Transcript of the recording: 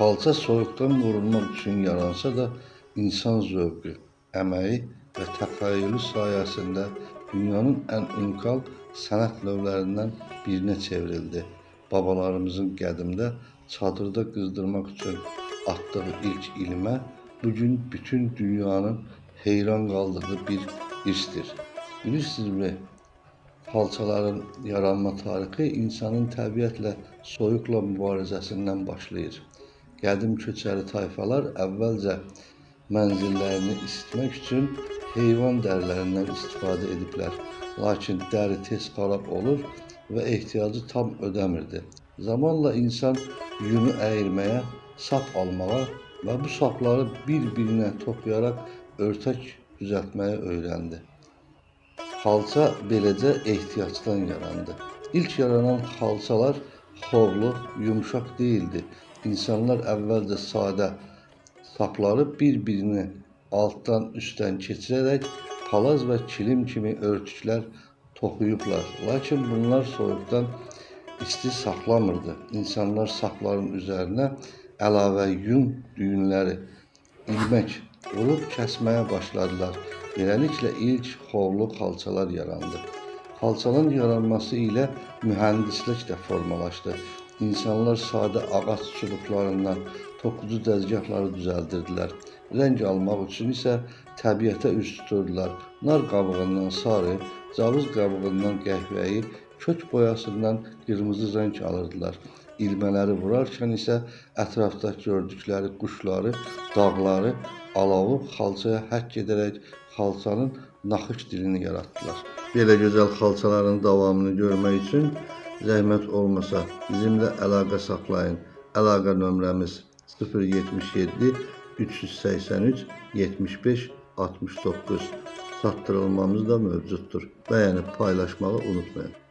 Xalça soyuqdan qorunmaq üçün yaransa da, insan zövqü, əməyi və təxəyyülü sayəsində dünyanın ən unikal sənət növlərindən birinə çevrildi. Babalarımızın qədimdə çadırda qızdırmaq üçün atdığı ilk ilmə bugün bütün dünyanın heyran qaldığı bir irsdir. Bilirsinizmi? Xalçaların yaranma tarixi insanın təbiətlə soyuqla mübarizəsindən başlayır. Qədim köçəri tayfalar əvvəlcə mənzillərini isitmək üçün heyvan dərilərindən istifadə ediblər. Lakin dəri tez xarab olur və ehtiyacı tam ödəmirdi. Zamanla insan yunu əyirməyə, sap almağa və bu sapları bir-birinə toplayaraq örtək düzəltməyə öyrəndi. Xalça beləcə ehtiyacdan yarandı. İlk yaranan xalçalar xovlu, yumuşaq değildi. İnsanlar əvvəlcə sadə sapları bir-birini altdan üstdən keçirərək palaz və kilim kimi örtüklər toxuyublar. Lakin bunlar soyuqdan isti saxlamırdı. İnsanlar sapların üzərinə əlavə yun düyünləri, ilmək vurub kəsməyə başladılar. Beləliklə ilk xovlu xalçalar yarandı. Xalçanın yaranması ilə mühəndislik də formalaşdı. İnsanlar sadə ağac çubuqlarından toxucu dəzgahları düzəldirdilər. Rəng almaq üçün isə təbiətə üz tuturdular. Nar qabığından sarı, cavız qabığından qəhvəyi, kök boyasından qırmızı rəng alırdılar. İlmələri vurarkən isə ətrafda gördükləri quşları, dağları, alovu xalçaya həkk edərək xalçanın naxış dilini yaratdılar. Belə gözəl xalçaların davamını görmək üçün zəhmət olmasa bizimlə əlaqə saxlayın. Əlaqə nömrəmiz 077 383 75 69. Çatdırılmamız da mövcuddur. Bəyənib paylaşmağı unutmayın.